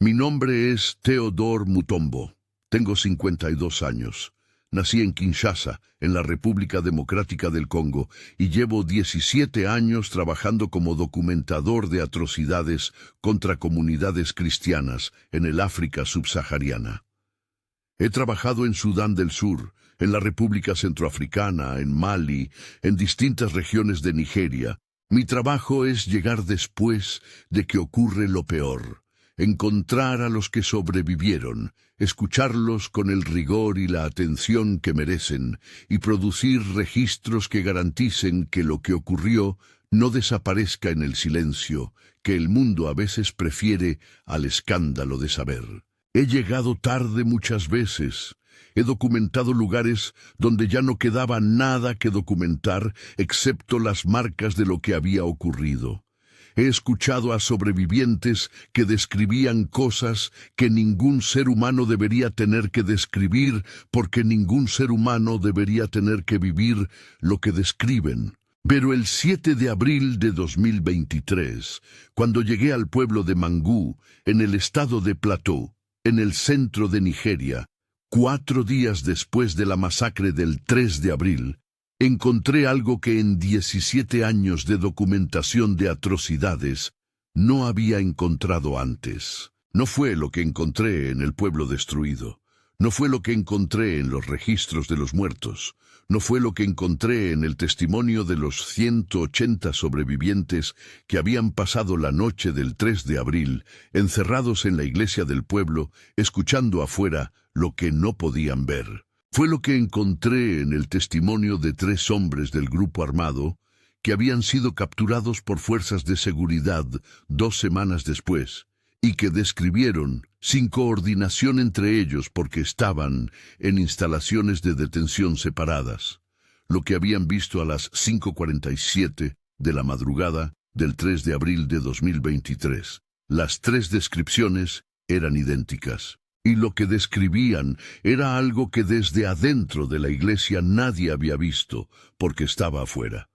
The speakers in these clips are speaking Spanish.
Mi nombre es Theodore Mutombo. Tengo 52 años. Nací en Kinshasa, en la República Democrática del Congo, y llevo 17 años trabajando como documentador de atrocidades contra comunidades cristianas en el África subsahariana. He trabajado en Sudán del Sur, en la República Centroafricana, en Mali, en distintas regiones de Nigeria. Mi trabajo es llegar después de que ocurre lo peor, encontrar a los que sobrevivieron, escucharlos con el rigor y la atención que merecen, y producir registros que garanticen que lo que ocurrió no desaparezca en el silencio, que el mundo a veces prefiere al escándalo de saber. He llegado tarde muchas veces. He documentado lugares donde ya no quedaba nada que documentar excepto las marcas de lo que había ocurrido. He escuchado a sobrevivientes que describían cosas que ningún ser humano debería tener que describir, porque ningún ser humano debería tener que vivir lo que describen. Pero el 7 de abril de 2023, cuando llegué al pueblo de Mangú, en el estado de Plateau, en el centro de Nigeria, 4 días después de la masacre del 3 de abril, encontré algo que en 17 años de documentación de atrocidades no había encontrado antes. No fue lo que encontré en el pueblo destruido. No fue lo que encontré en los registros de los muertos. No fue lo que encontré en el testimonio de los 180 sobrevivientes que habían pasado la noche del 3 de abril, encerrados en la iglesia del pueblo, escuchando afuera lo que no podían ver. Fue lo que encontré en el testimonio de 3 hombres del grupo armado que habían sido capturados por fuerzas de seguridad 2 semanas después, y que describieron, sin coordinación entre ellos porque estaban en instalaciones de detención separadas, lo que habían visto a las 5:47 de la madrugada del 3 de abril de 2023. Las 3 descripciones eran idénticas, y lo que describían era algo que desde adentro de la iglesia nadie había visto porque estaba afuera,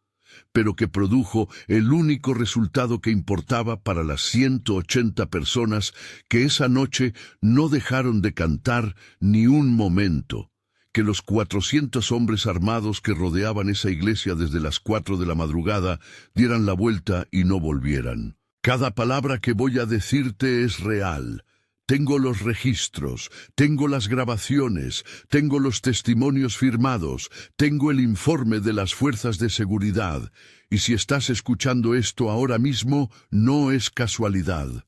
pero que produjo el único resultado que importaba para las 180 personas que esa noche no dejaron de cantar ni un momento, que los 400 hombres armados que rodeaban esa iglesia desde las 4 de la madrugada dieran la vuelta y no volvieran. Cada palabra que voy a decirte es real. Tengo los registros, tengo las grabaciones, tengo los testimonios firmados, tengo el informe de las fuerzas de seguridad. Y si estás escuchando esto ahora mismo, no es casualidad.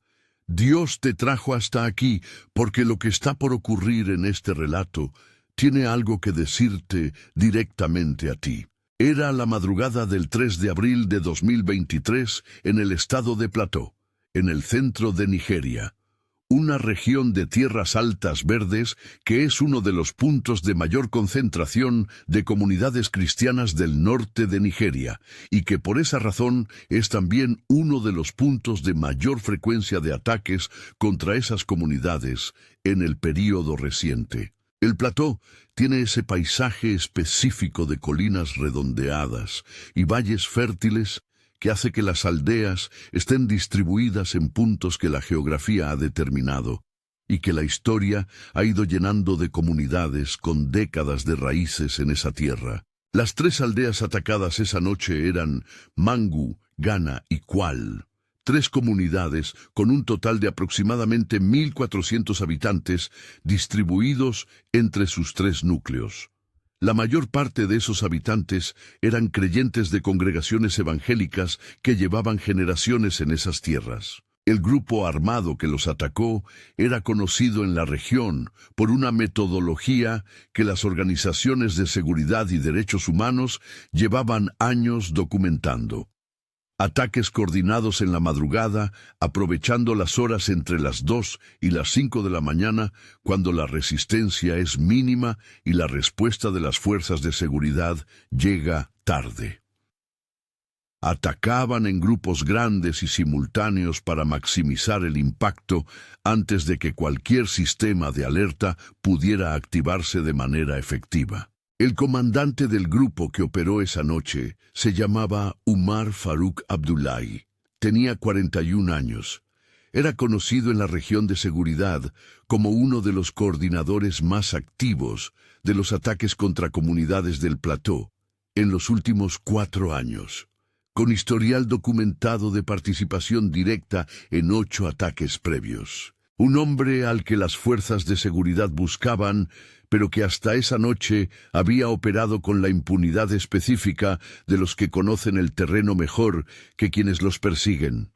Dios te trajo hasta aquí porque lo que está por ocurrir en este relato tiene algo que decirte directamente a ti. Era la madrugada del 3 de abril de 2023 en el estado de Plateau, en el centro de Nigeria. Una región de tierras altas verdes que es uno de los puntos de mayor concentración de comunidades cristianas del norte de Nigeria, y que por esa razón es también uno de los puntos de mayor frecuencia de ataques contra esas comunidades en el período reciente. El Plateau tiene ese paisaje específico de colinas redondeadas y valles fértiles que hace que las aldeas estén distribuidas en puntos que la geografía ha determinado y que la historia ha ido llenando de comunidades con décadas de raíces en esa tierra. Las 3 aldeas atacadas esa noche eran Mangú, Gana y Kwal, 3 comunidades con un total de aproximadamente 1.400 habitantes distribuidos entre sus 3 núcleos. La mayor parte de esos habitantes eran creyentes de congregaciones evangélicas que llevaban generaciones en esas tierras. El grupo armado que los atacó era conocido en la región por una metodología que las organizaciones de seguridad y derechos humanos llevaban años documentando. Ataques coordinados en la madrugada, aprovechando las horas entre las 2 y las 5 de la mañana, cuando la resistencia es mínima y la respuesta de las fuerzas de seguridad llega tarde. Atacaban en grupos grandes y simultáneos para maximizar el impacto antes de que cualquier sistema de alerta pudiera activarse de manera efectiva. El comandante del grupo que operó esa noche se llamaba Umar Farouk Abdullahi. Tenía 41 años. Era conocido en la región de seguridad como uno de los coordinadores más activos de los ataques contra comunidades del Plató en los últimos 4 años, con historial documentado de participación directa en 8 ataques previos. Un hombre al que las fuerzas de seguridad buscaban, pero que hasta esa noche había operado con la impunidad específica de los que conocen el terreno mejor que quienes los persiguen.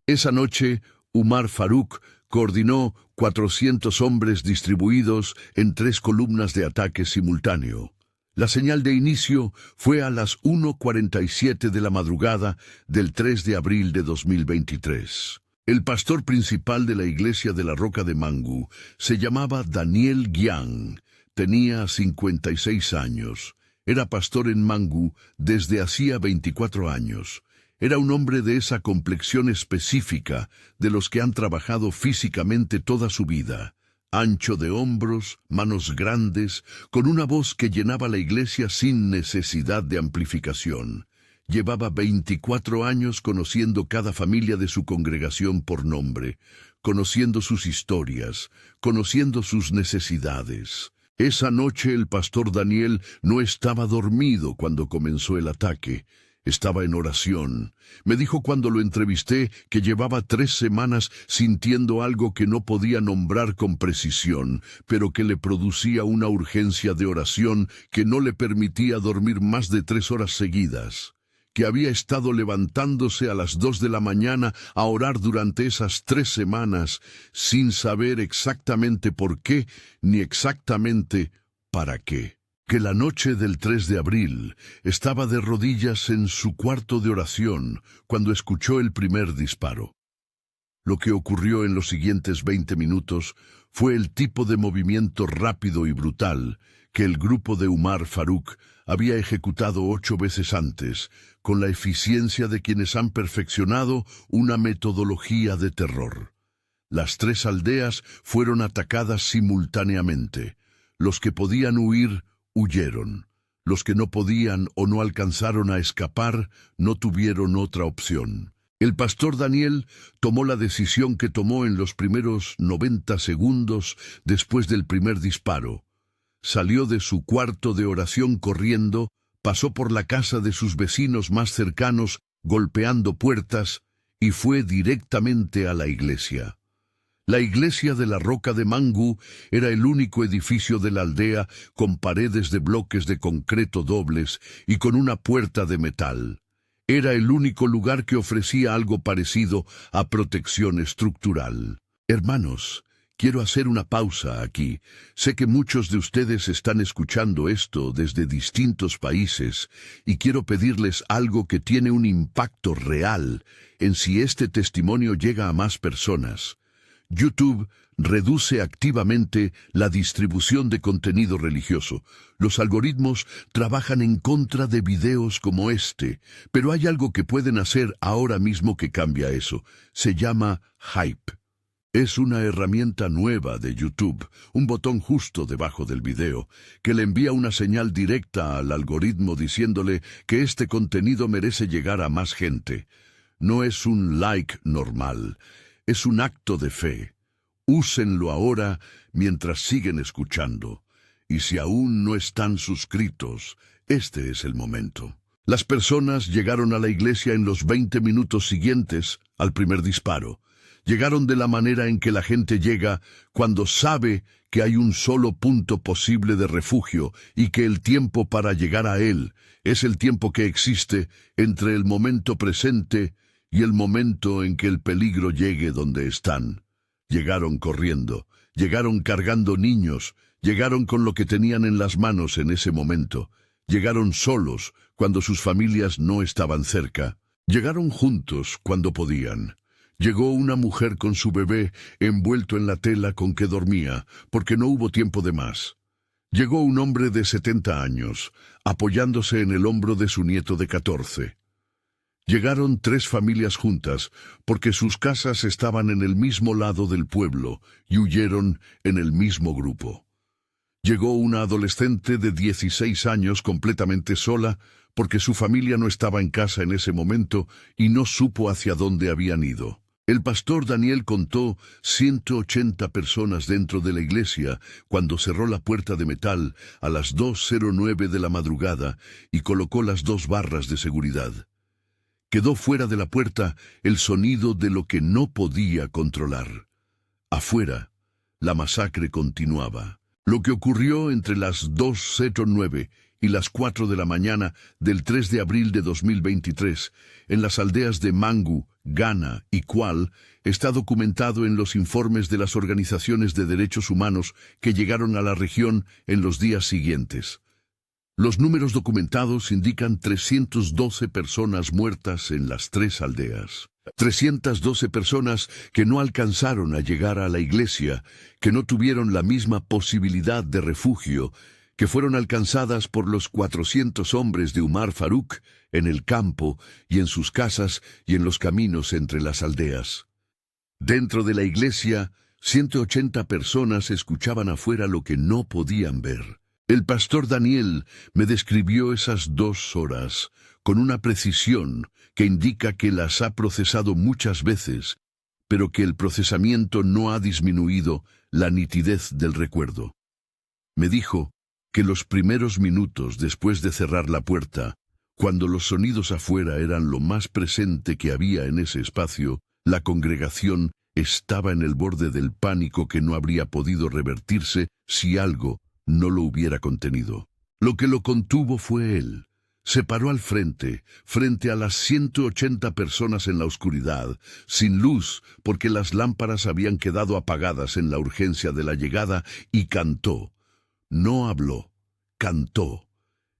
Esa noche, Umar Farouk coordinó 400 hombres distribuidos en 3 columnas de ataque simultáneo. La señal de inicio fue a las 1:47 de la madrugada del 3 de abril de 2023. El pastor principal de la iglesia de la Roca de Mangu se llamaba Daniel Gyang. Tenía 56 años. Era pastor en Mangu desde hacía 24 años. Era un hombre de esa complexión específica de los que han trabajado físicamente toda su vida. Ancho de hombros, manos grandes, con una voz que llenaba la iglesia sin necesidad de amplificación. Llevaba 24 años conociendo cada familia de su congregación por nombre, conociendo sus historias, conociendo sus necesidades. Esa noche el pastor Daniel no estaba dormido cuando comenzó el ataque. Estaba en oración. Me dijo cuando lo entrevisté que llevaba 3 semanas sintiendo algo que no podía nombrar con precisión, pero que le producía una urgencia de oración que no le permitía dormir más de 3 horas seguidas. Que había estado levantándose a las 2 de la mañana a orar durante esas 3 semanas, sin saber exactamente por qué, ni exactamente para qué. Que la noche del 3 de abril estaba de rodillas en su cuarto de oración cuando escuchó el primer disparo. Lo que ocurrió en los siguientes 20 minutos fue el tipo de movimiento rápido y brutal que el grupo de Umar Farouk había ejecutado 8 veces antes, con la eficiencia de quienes han perfeccionado una metodología de terror. Las 3 aldeas fueron atacadas simultáneamente. Los que podían huir, huyeron. Los que no podían o no alcanzaron a escapar, no tuvieron otra opción. El pastor Daniel tomó la decisión que tomó en los primeros 90 segundos después del primer disparo. Salió de su cuarto de oración corriendo, pasó por la casa de sus vecinos más cercanos, golpeando puertas, y fue directamente a la iglesia. La iglesia de la Roca de Mangu era el único edificio de la aldea con paredes de bloques de concreto dobles y con una puerta de metal. Era el único lugar que ofrecía algo parecido a protección estructural. Hermanos, quiero hacer una pausa aquí. Sé que muchos de ustedes están escuchando esto desde distintos países y quiero pedirles algo que tiene un impacto real en si este testimonio llega a más personas. YouTube reduce activamente la distribución de contenido religioso. Los algoritmos trabajan en contra de videos como este, pero hay algo que pueden hacer ahora mismo que cambia eso. Se llama Hype. Es una herramienta nueva de YouTube, un botón justo debajo del video, que le envía una señal directa al algoritmo diciéndole que este contenido merece llegar a más gente. No es un like normal. Es un acto de fe. Úsenlo ahora mientras siguen escuchando. Y si aún no están suscritos, este es el momento. Las personas llegaron a la iglesia en los 20 minutos siguientes al primer disparo. Llegaron de la manera en que la gente llega cuando sabe que hay un solo punto posible de refugio y que el tiempo para llegar a él es el tiempo que existe entre el momento presente y el momento en que el peligro llegue donde están. Llegaron corriendo, llegaron cargando niños, llegaron con lo que tenían en las manos en ese momento, llegaron solos cuando sus familias no estaban cerca, llegaron juntos cuando podían. Llegó una mujer con su bebé envuelto en la tela con que dormía, porque no hubo tiempo de más. Llegó un hombre de 70 años, apoyándose en el hombro de su nieto de 14. Llegaron 3 familias juntas, porque sus casas estaban en el mismo lado del pueblo, y huyeron en el mismo grupo. Llegó una adolescente de 16 años completamente sola, porque su familia no estaba en casa en ese momento y no supo hacia dónde habían ido. El pastor Daniel contó 180 personas dentro de la iglesia cuando cerró la puerta de metal a las 2:09 de la madrugada y colocó las 2 barras de seguridad. Quedó fuera de la puerta el sonido de lo que no podía controlar. Afuera, la masacre continuaba. Lo que ocurrió entre las 2:09 y las 4 de la mañana del 3 de abril de 2023 en las aldeas de Mangu, Ghana y Kwal está documentado en los informes de las organizaciones de derechos humanos que llegaron a la región en los días siguientes. Los números documentados indican 312 personas muertas en las 3 aldeas. 312 personas que no alcanzaron a llegar a la iglesia, que no tuvieron la misma posibilidad de refugio, que fueron alcanzadas por los 400 hombres de Umar Farouk en el campo y en sus casas y en los caminos entre las aldeas. Dentro de la iglesia, 180 personas escuchaban afuera lo que no podían ver. El pastor Daniel me describió esas 2 horas con una precisión que indica que las ha procesado muchas veces, pero que el procesamiento no ha disminuido la nitidez del recuerdo. Me dijo que los primeros minutos después de cerrar la puerta, cuando los sonidos afuera eran lo más presente que había en ese espacio, la congregación estaba en el borde del pánico que no habría podido revertirse si algo no lo hubiera contenido. Lo que lo contuvo fue él. Se paró al frente a las 180 personas en la oscuridad, sin luz, porque las lámparas habían quedado apagadas en la urgencia de la llegada, y cantó. No habló, cantó.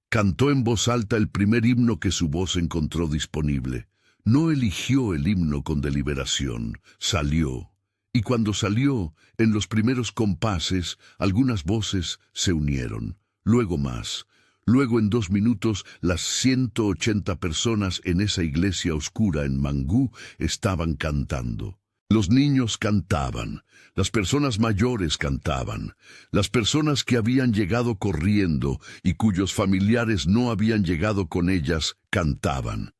Cantó en voz alta el primer himno que su voz encontró disponible. No eligió el himno con deliberación, salió. Y cuando salió, en los primeros compases, algunas voces se unieron, luego más. Luego en 2 minutos, las 180 personas en esa iglesia oscura en Mangu estaban cantando. Los niños cantaban, las personas mayores cantaban, las personas que habían llegado corriendo y cuyos familiares no habían llegado con ellas cantaban.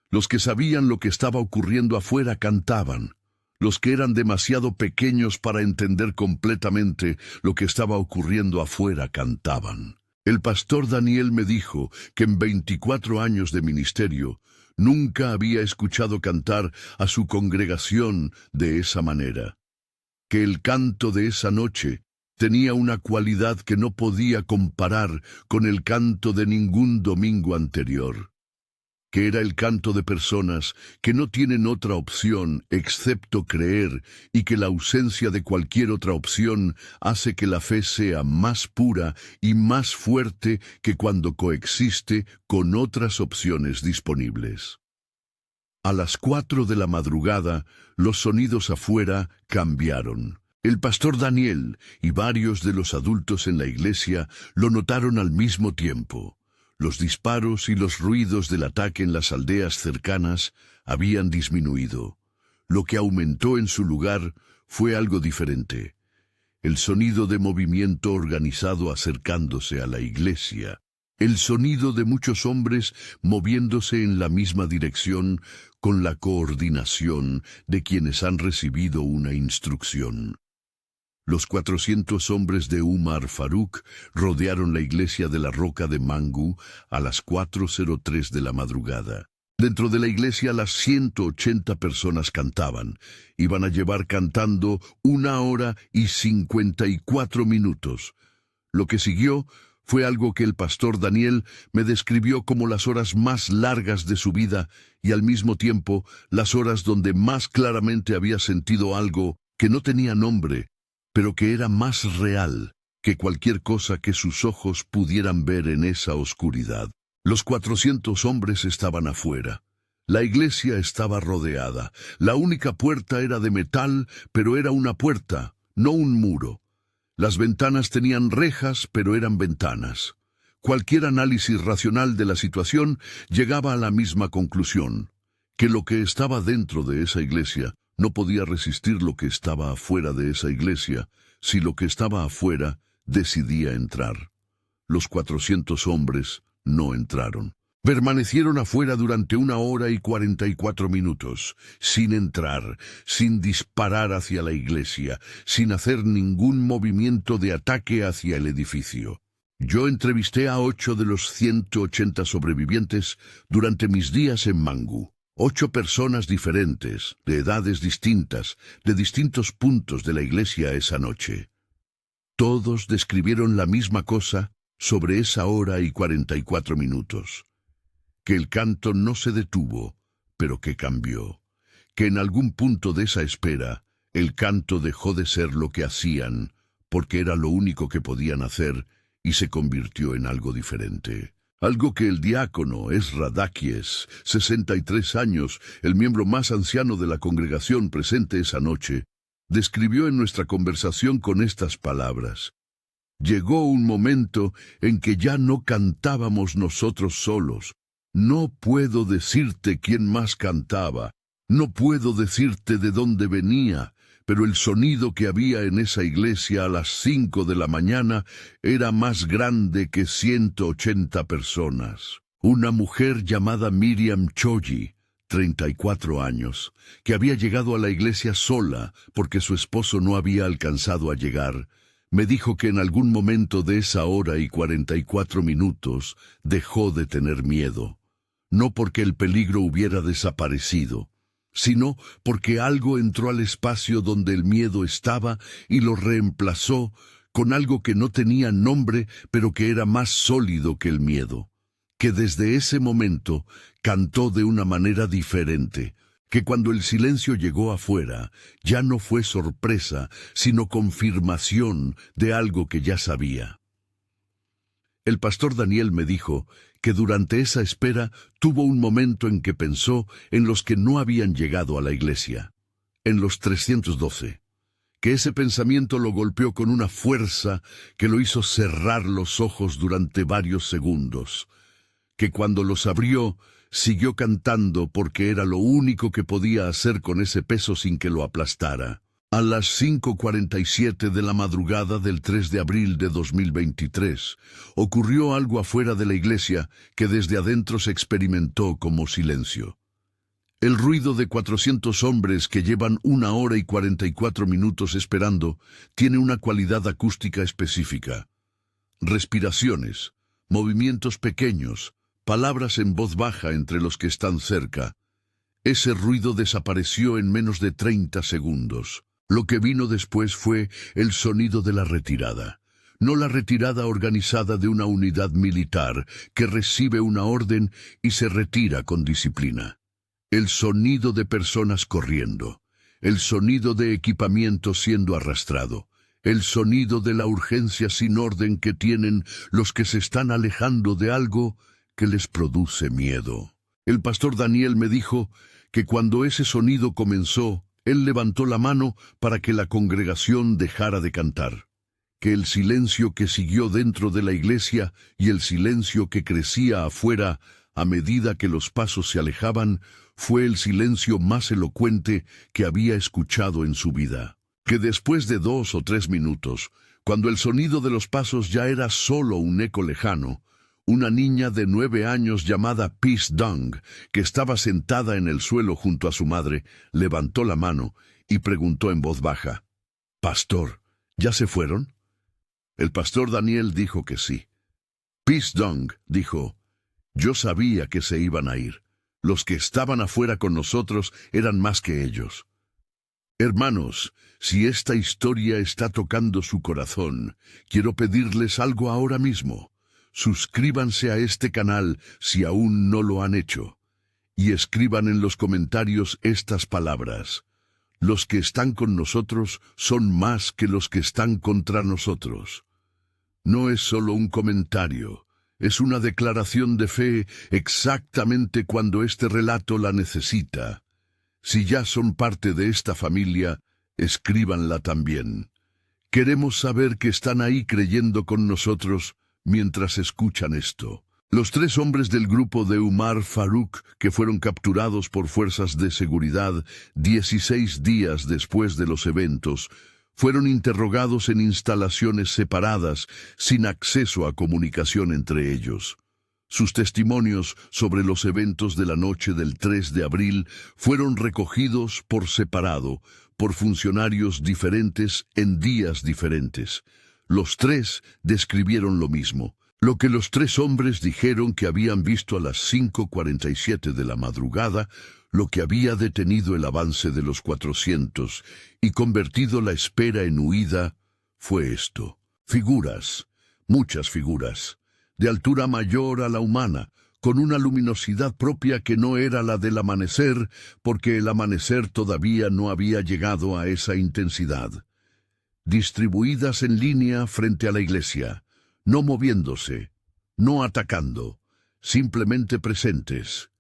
Los que sabían lo que estaba ocurriendo afuera cantaban. Los que eran demasiado pequeños para entender completamente lo que estaba ocurriendo afuera cantaban. El pastor Daniel me dijo que en 24 años de ministerio nunca había escuchado cantar a su congregación de esa manera, que el canto de esa noche tenía una cualidad que no podía comparar con el canto de ningún domingo anterior, que era el canto de personas que no tienen otra opción excepto creer, y que la ausencia de cualquier otra opción hace que la fe sea más pura y más fuerte que cuando coexiste con otras opciones disponibles. A las 4 de la madrugada, los sonidos afuera cambiaron. El pastor Daniel y varios de los adultos en la iglesia lo notaron al mismo tiempo. Los disparos y los ruidos del ataque en las aldeas cercanas habían disminuido. Lo que aumentó en su lugar fue algo diferente. El sonido de movimiento organizado acercándose a la iglesia. El sonido de muchos hombres moviéndose en la misma dirección con la coordinación de quienes han recibido una instrucción. Los 400 hombres de Umar Farouk rodearon la iglesia de la Roca de Mangu a las 4:03 de la madrugada. Dentro de la iglesia las 180 personas cantaban. Iban a llevar cantando 1 hora y 54 minutos. Lo que siguió fue algo que el pastor Daniel me describió como las horas más largas de su vida y al mismo tiempo las horas donde más claramente había sentido algo que no tenía nombre, pero que era más real que cualquier cosa que sus ojos pudieran ver en esa oscuridad. Los 400 hombres estaban afuera. La iglesia estaba rodeada. La única puerta era de metal, pero era una puerta, no un muro. Las ventanas tenían rejas, pero eran ventanas. Cualquier análisis racional de la situación llegaba a la misma conclusión, que lo que estaba dentro de esa iglesia no podía resistir lo que estaba afuera de esa iglesia, si lo que estaba afuera decidía entrar. Los 400 hombres no entraron. Permanecieron afuera durante 1 hora y 44 minutos, sin entrar, sin disparar hacia la iglesia, sin hacer ningún movimiento de ataque hacia el edificio. Yo entrevisté a 8 de los 180 sobrevivientes durante mis días en Mangu. 8 personas diferentes, de edades distintas, de distintos puntos de la iglesia esa noche. Todos describieron la misma cosa sobre esa 1 hora y 44 minutos. Que el canto no se detuvo, pero que cambió. Que en algún punto de esa espera, el canto dejó de ser lo que hacían, porque era lo único que podían hacer, y se convirtió en algo diferente. Algo que el diácono Ezra Dakies, 63 años, el miembro más anciano de la congregación presente esa noche, describió en nuestra conversación con estas palabras. Llegó un momento en que ya no cantábamos nosotros solos. No puedo decirte quién más cantaba, no puedo decirte de dónde venía, pero el sonido que había en esa iglesia a las 5 de la mañana era más grande que 180 personas. Una mujer llamada Miriam Choji, 34 años, que había llegado a la iglesia sola porque su esposo no había alcanzado a llegar, me dijo que en algún momento de esa 1 hora y 44 minutos dejó de tener miedo. No porque el peligro hubiera desaparecido, sino porque algo entró al espacio donde el miedo estaba y lo reemplazó con algo que no tenía nombre, pero que era más sólido que el miedo. Que desde ese momento cantó de una manera diferente, que cuando el silencio llegó afuera, ya no fue sorpresa, sino confirmación de algo que ya sabía. El pastor Daniel me dijo que durante esa espera tuvo un momento en que pensó en los que no habían llegado a la iglesia, en los 312, que ese pensamiento lo golpeó con una fuerza que lo hizo cerrar los ojos durante varios segundos, que cuando los abrió, siguió cantando porque era lo único que podía hacer con ese peso sin que lo aplastara. A las 5:47 de la madrugada del 3 de abril de 2023, ocurrió algo afuera de la iglesia que desde adentro se experimentó como silencio. El ruido de 400 hombres que llevan 1 hora y 44 minutos esperando tiene una cualidad acústica específica. Respiraciones, movimientos pequeños, palabras en voz baja entre los que están cerca. Ese ruido desapareció en menos de 30 segundos. Lo que vino después fue el sonido de la retirada. No la retirada organizada de una unidad militar que recibe una orden y se retira con disciplina. El sonido de personas corriendo. El sonido de equipamiento siendo arrastrado. El sonido de la urgencia sin orden que tienen los que se están alejando de algo que les produce miedo. El pastor Daniel me dijo que cuando ese sonido comenzó, él levantó la mano para que la congregación dejara de cantar, que el silencio que siguió dentro de la iglesia y el silencio que crecía afuera a medida que los pasos se alejaban fue el silencio más elocuente que había escuchado en su vida. Que después de 2 o 3 minutos, cuando el sonido de los pasos ya era solo un eco lejano, una niña de 9 años llamada Peace Dung, que estaba sentada en el suelo junto a su madre, levantó la mano y preguntó en voz baja, «Pastor, ¿ya se fueron?» El pastor Daniel dijo que sí. Peace Dung dijo, «Yo sabía que se iban a ir. Los que estaban afuera con nosotros eran más que ellos». Hermanos, si esta historia está tocando su corazón, quiero pedirles algo ahora mismo. Suscríbanse a este canal si aún no lo han hecho, y escriban en los comentarios estas palabras. Los que están con nosotros son más que los que están contra nosotros. No es solo un comentario, es una declaración de fe exactamente cuando este relato la necesita. Si ya son parte de esta familia, escríbanla también. Queremos saber que están ahí creyendo con nosotros mientras escuchan esto. Los 3 hombres del grupo de Umar Farouk que fueron capturados por fuerzas de seguridad 16 días después de los eventos, fueron interrogados en instalaciones separadas, sin acceso a comunicación entre ellos. Sus testimonios sobre los eventos de la noche del 3 de abril fueron recogidos por separado por funcionarios diferentes en días diferentes. Los tres describieron lo mismo. Lo que los tres hombres dijeron que habían visto a las 5:47 de la madrugada, lo que había detenido el avance de los 400 y convertido la espera en huida, fue esto. Figuras, muchas figuras, de altura mayor a la humana, con una luminosidad propia que no era la del amanecer, porque el amanecer todavía no había llegado a esa intensidad. Distribuidas en línea frente a la iglesia, no moviéndose, no atacando, simplemente presentes,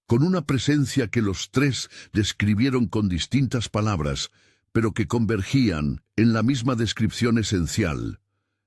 con una presencia que los tres describieron con distintas palabras, pero que convergían en la misma descripción esencial,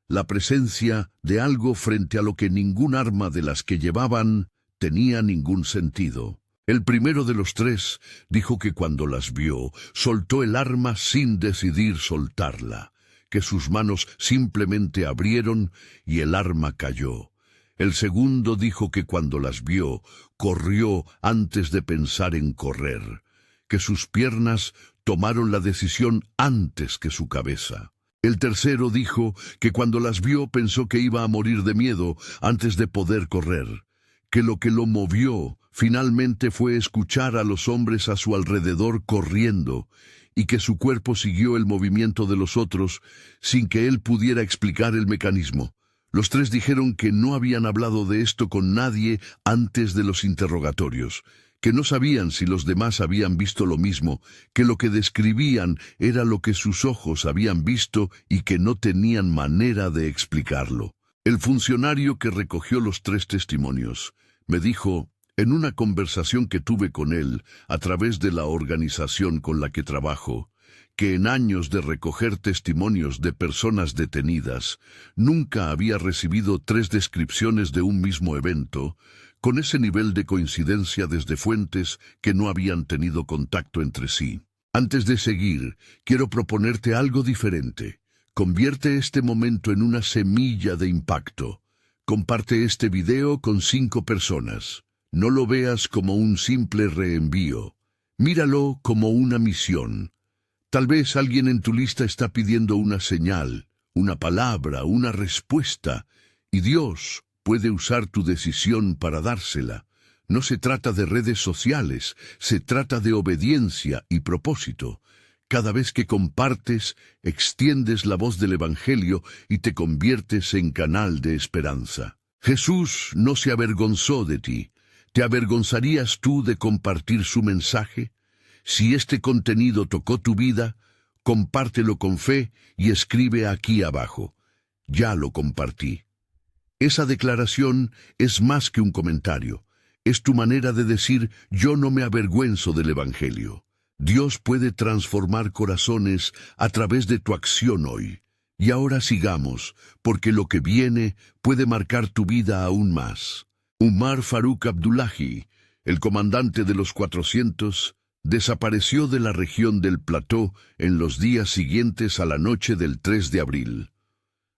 la presencia de algo frente a lo que ningún arma de las que llevaban tenía ningún sentido. El primero de los tres dijo que cuando las vio, soltó el arma sin decidir soltarla, que sus manos simplemente abrieron y el arma cayó. El segundo dijo que cuando las vio, corrió antes de pensar en correr, que sus piernas tomaron la decisión antes que su cabeza. El tercero dijo que cuando las vio pensó que iba a morir de miedo antes de poder correr, que lo movió finalmente fue escuchar a los hombres a su alrededor corriendo, y que su cuerpo siguió el movimiento de los otros sin que él pudiera explicar el mecanismo. Los tres dijeron que no habían hablado de esto con nadie antes de los interrogatorios, que no sabían si los demás habían visto lo mismo, que lo que describían era lo que sus ojos habían visto y que no tenían manera de explicarlo. El funcionario que recogió los tres testimonios me dijo, en una conversación que tuve con él a través de la organización con la que trabajo, que en años de recoger testimonios de personas detenidas, nunca había recibido tres descripciones de un mismo evento, con ese nivel de coincidencia desde fuentes que no habían tenido contacto entre sí. Antes de seguir, quiero proponerte algo diferente. Convierte este momento en una semilla de impacto. Comparte este video con 5 personas. No lo veas como un simple reenvío. Míralo como una misión. Tal vez alguien en tu lista está pidiendo una señal, una palabra, una respuesta, y Dios puede usar tu decisión para dársela. No se trata de redes sociales, se trata de obediencia y propósito. Cada vez que compartes, extiendes la voz del Evangelio y te conviertes en canal de esperanza. Jesús no se avergonzó de ti. ¿Te avergonzarías tú de compartir su mensaje? Si este contenido tocó tu vida, compártelo con fe y escribe aquí abajo. Ya lo compartí. Esa declaración es más que un comentario. Es tu manera de decir, yo no me avergüenzo del Evangelio. Dios puede transformar corazones a través de tu acción hoy. Y ahora sigamos, porque lo que viene puede marcar tu vida aún más. Umar Farouk Abdullahi, el comandante de los 400, desapareció de la región del Plató en los días siguientes a la noche del 3 de abril.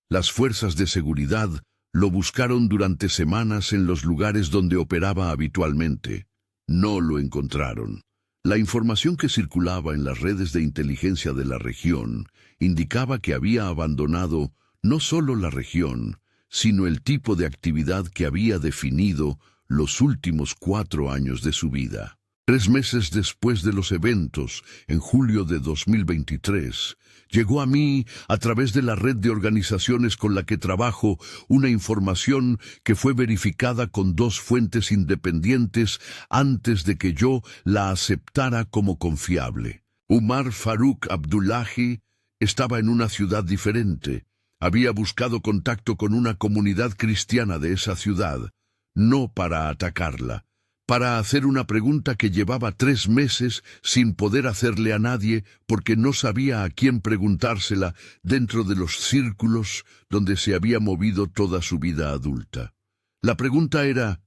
Las fuerzas de seguridad lo buscaron durante semanas en los lugares donde operaba habitualmente. No lo encontraron. La información que circulaba en las redes de inteligencia de la región indicaba que había abandonado no solo la región, sino el tipo de actividad que había definido los últimos 4 años de su vida. 3 meses después de los eventos, en julio de 2023, llegó a mí, a través de la red de organizaciones con la que trabajo, una información que fue verificada con 2 fuentes independientes antes de que yo la aceptara como confiable. Umar Farouk Abdullahi estaba en una ciudad diferente. Había buscado contacto con una comunidad cristiana de esa ciudad, no para atacarla, para hacer una pregunta que llevaba 3 meses sin poder hacerle a nadie porque no sabía a quién preguntársela dentro de los círculos donde se había movido toda su vida adulta. La pregunta era,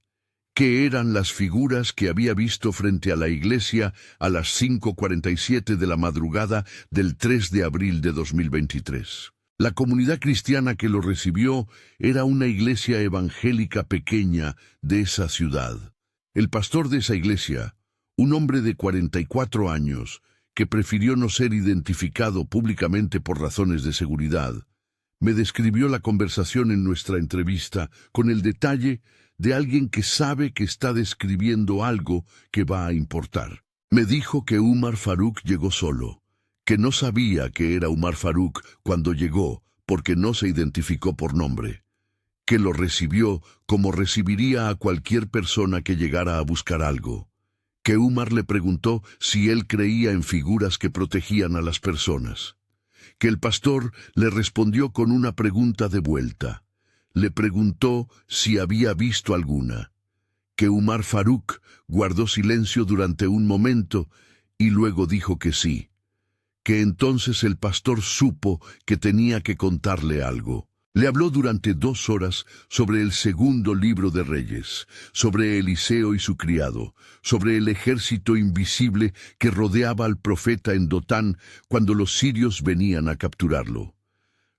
¿qué eran las figuras que había visto frente a la iglesia a las 5:47 de la madrugada del 3 de abril de 2023? La comunidad cristiana que lo recibió era una iglesia evangélica pequeña de esa ciudad. El pastor de esa iglesia, un hombre de 44 años, que prefirió no ser identificado públicamente por razones de seguridad, me describió la conversación en nuestra entrevista con el detalle de alguien que sabe que está describiendo algo que va a importar. Me dijo que Umar Farouk llegó solo, que no sabía que era Umar Farouk cuando llegó porque no se identificó por nombre, que lo recibió como recibiría a cualquier persona que llegara a buscar algo, que Umar le preguntó si él creía en figuras que protegían a las personas, que el pastor le respondió con una pregunta de vuelta. Le preguntó si había visto alguna, que Umar Farouk guardó silencio durante un momento y luego dijo que sí, que entonces el pastor supo que tenía que contarle algo. Le habló durante 2 horas sobre el segundo libro de Reyes, sobre Eliseo y su criado, sobre el ejército invisible que rodeaba al profeta en Dotán cuando los sirios venían a capturarlo.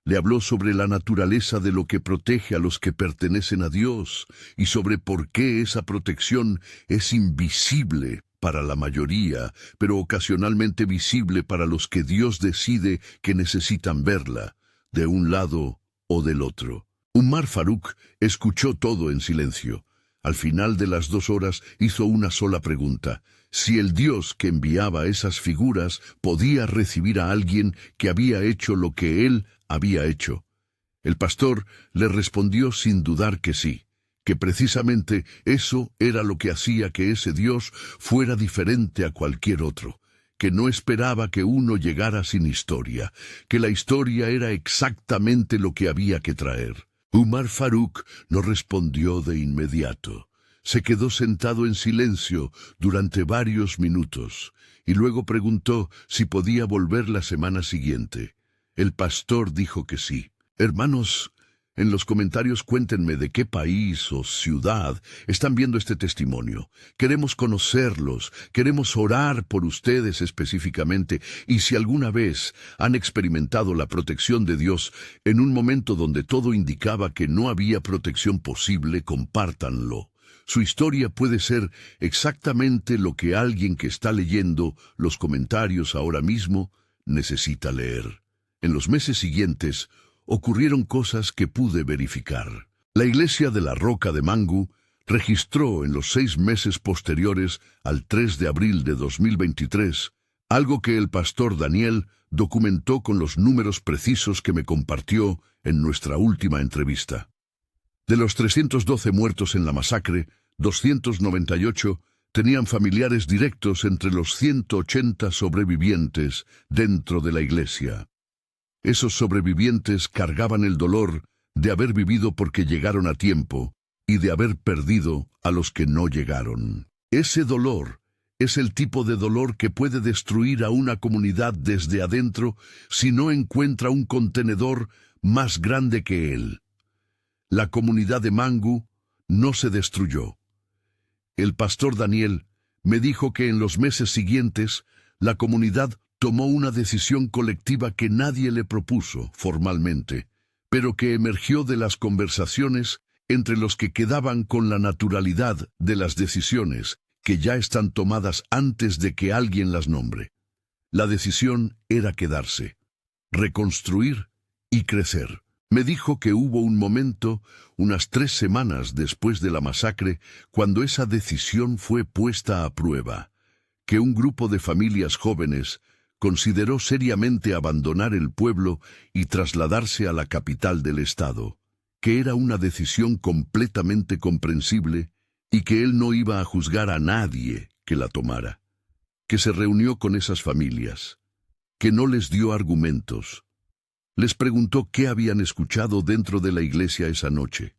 Le habló sobre la naturaleza de lo que protege a los que pertenecen a Dios y sobre por qué esa protección es invisible para la mayoría, pero ocasionalmente visible para los que Dios decide que necesitan verla, de un lado o del otro. Umar Farouk escuchó todo en silencio. Al final de las 2 horas hizo una sola pregunta: si el Dios que enviaba esas figuras podía recibir a alguien que había hecho lo que él había hecho. El pastor le respondió sin dudar que sí, que precisamente eso era lo que hacía que ese Dios fuera diferente a cualquier otro, que no esperaba que uno llegara sin historia, que la historia era exactamente lo que había que traer. Umar Farouk no respondió de inmediato. Se quedó sentado en silencio durante varios minutos, y luego preguntó si podía volver la semana siguiente. El pastor dijo que sí. Hermanos, en los comentarios cuéntenme de qué país o ciudad están viendo este testimonio. Queremos conocerlos, queremos orar por ustedes específicamente, y si alguna vez han experimentado la protección de Dios en un momento donde todo indicaba que no había protección posible, compártanlo. Su historia puede ser exactamente lo que alguien que está leyendo los comentarios ahora mismo necesita leer. En los meses siguientes, ocurrieron cosas que pude verificar. La iglesia de la Roca de Mangu registró en los 6 meses posteriores al 3 de abril de 2023, algo que el pastor Daniel documentó con los números precisos que me compartió en nuestra última entrevista. De los 312 muertos en la masacre, 298 tenían familiares directos entre los 180 sobrevivientes dentro de la iglesia. Esos sobrevivientes cargaban el dolor de haber vivido porque llegaron a tiempo y de haber perdido a los que no llegaron. Ese dolor es el tipo de dolor que puede destruir a una comunidad desde adentro si no encuentra un contenedor más grande que él. La comunidad de Mangu no se destruyó. El pastor Daniel me dijo que en los meses siguientes la comunidad tomó una decisión colectiva que nadie le propuso formalmente, pero que emergió de las conversaciones entre los que quedaban con la naturalidad de las decisiones que ya están tomadas antes de que alguien las nombre. La decisión era quedarse, reconstruir y crecer. Me dijo que hubo un momento, unas 3 semanas después de la masacre, cuando esa decisión fue puesta a prueba, que un grupo de familias jóvenes consideró seriamente abandonar el pueblo y trasladarse a la capital del estado, que era una decisión completamente comprensible y que él no iba a juzgar a nadie que la tomara, que se reunió con esas familias, que no les dio argumentos. Les preguntó qué habían escuchado dentro de la iglesia esa noche,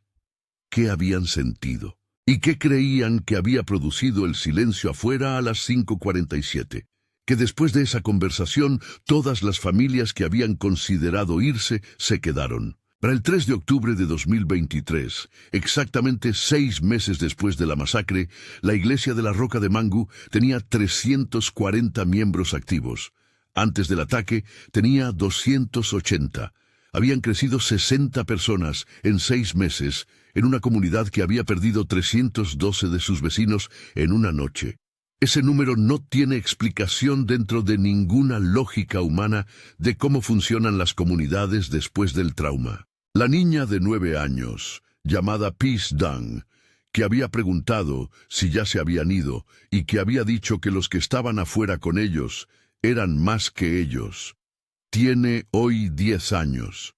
qué habían sentido y qué creían que había producido el silencio afuera a las 5:47. Que después de esa conversación, todas las familias que habían considerado irse se quedaron. Para el 3 de octubre de 2023, exactamente 6 meses después de la masacre, la iglesia de la Roca de Mangu tenía 340 miembros activos. Antes del ataque tenía 280. Habían crecido 60 personas en 6 meses, en una comunidad que había perdido 312 de sus vecinos en una noche. Ese número no tiene explicación dentro de ninguna lógica humana de cómo funcionan las comunidades después del trauma. La niña de 9 años, llamada Peace Dung, que había preguntado si ya se habían ido y que había dicho que los que estaban afuera con ellos eran más que ellos, tiene hoy 10 años.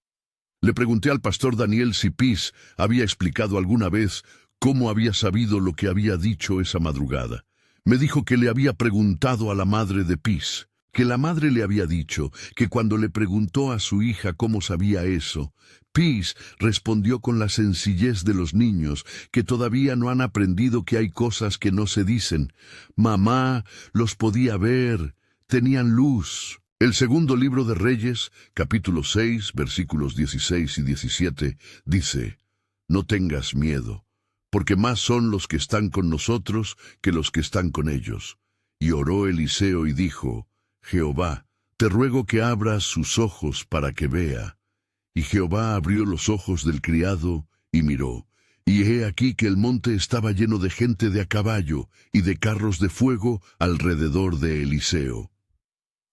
Le pregunté al pastor Daniel si Peace había explicado alguna vez cómo había sabido lo que había dicho esa madrugada. Me dijo que le había preguntado a la madre de Peace, que la madre le había dicho que cuando le preguntó a su hija cómo sabía eso, Peace respondió con la sencillez de los niños que todavía no han aprendido que hay cosas que no se dicen. Mamá los podía ver, tenían luz. El segundo libro de Reyes, capítulo 6, versículos 16 y 17, dice: No tengas miedo, porque más son los que están con nosotros que los que están con ellos. Y oró Eliseo y dijo: Jehová, te ruego que abras sus ojos para que vea. Y Jehová abrió los ojos del criado y miró, y he aquí que el monte estaba lleno de gente de a caballo y de carros de fuego alrededor de Eliseo.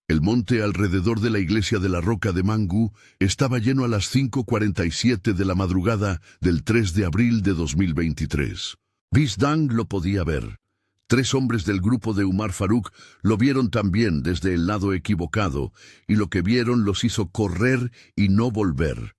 El monte alrededor de la iglesia de la Roca de Mangú estaba lleno a las 5:47 de la madrugada del 3 de abril de 2023. Peace Dung lo podía ver. 3 hombres del grupo de Umar Farouk lo vieron también desde el lado equivocado, y lo que vieron los hizo correr y no volver.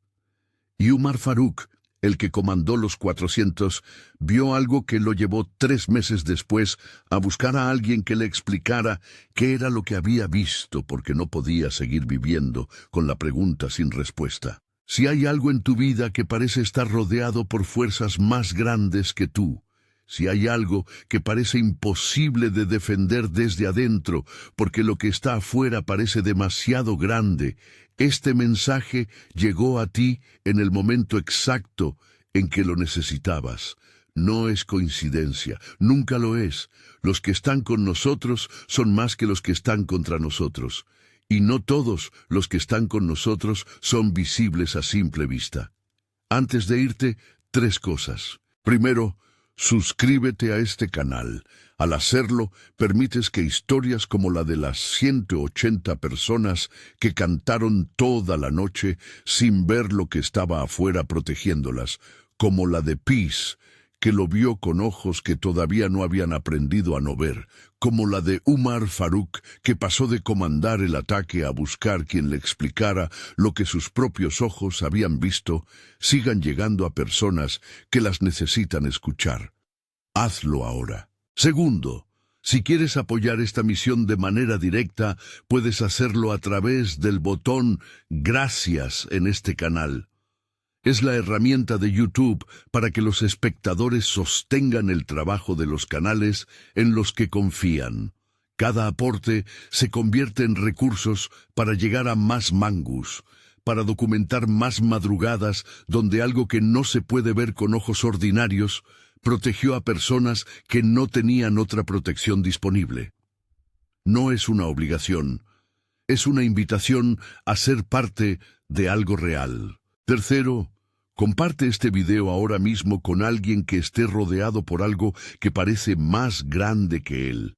Y Umar Farouk, el que comandó los 400, vio algo que lo llevó 3 meses después a buscar a alguien que le explicara qué era lo que había visto, porque no podía seguir viviendo con la pregunta sin respuesta. Si hay algo en tu vida que parece estar rodeado por fuerzas más grandes que tú, si hay algo que parece imposible de defender desde adentro, porque lo que está afuera parece demasiado grande, este mensaje llegó a ti en el momento exacto en que lo necesitabas. No es coincidencia, nunca lo es. Los que están con nosotros son más que los que están contra nosotros. Y no todos los que están con nosotros son visibles a simple vista. Antes de irte, 3 cosas. Primero, suscríbete a este canal. Al hacerlo, permites que historias como la de las 180 personas que cantaron toda la noche sin ver lo que estaba afuera protegiéndolas, como la de Peace, que lo vio con ojos que todavía no habían aprendido a no ver, como la de Umar Farouk, que pasó de comandar el ataque a buscar quien le explicara lo que sus propios ojos habían visto, sigan llegando a personas que las necesitan escuchar. Hazlo ahora. Segundo, si quieres apoyar esta misión de manera directa, puedes hacerlo a través del botón Gracias en este canal. Es la herramienta de YouTube para que los espectadores sostengan el trabajo de los canales en los que confían. Cada aporte se convierte en recursos para llegar a más mangus, para documentar más madrugadas donde algo que no se puede ver con ojos ordinarios protegió a personas que no tenían otra protección disponible. No es una obligación, es una invitación a ser parte de algo real. Tercero, comparte este video ahora mismo con alguien que esté rodeado por algo que parece más grande que él.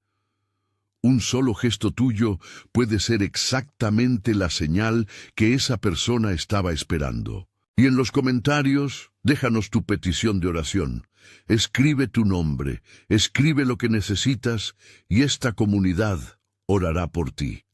Un solo gesto tuyo puede ser exactamente la señal que esa persona estaba esperando. Y en los comentarios, déjanos tu petición de oración. Escribe tu nombre, escribe lo que necesitas y esta comunidad orará por ti.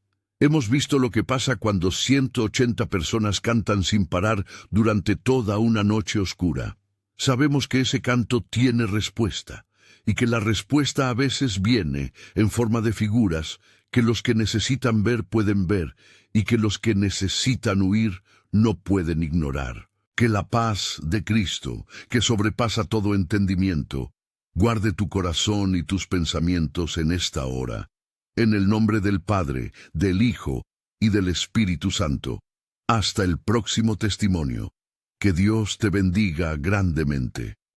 Hemos visto lo que pasa cuando 180 personas cantan sin parar durante toda una noche oscura. Sabemos que ese canto tiene respuesta, y que la respuesta a veces viene en forma de figuras que los que necesitan ver pueden ver, y que los que necesitan huir no pueden ignorar. Que la paz de Cristo, que sobrepasa todo entendimiento, guarde tu corazón y tus pensamientos en esta hora. En el nombre del Padre, del Hijo y del Espíritu Santo. Hasta el próximo testimonio. Que Dios te bendiga grandemente.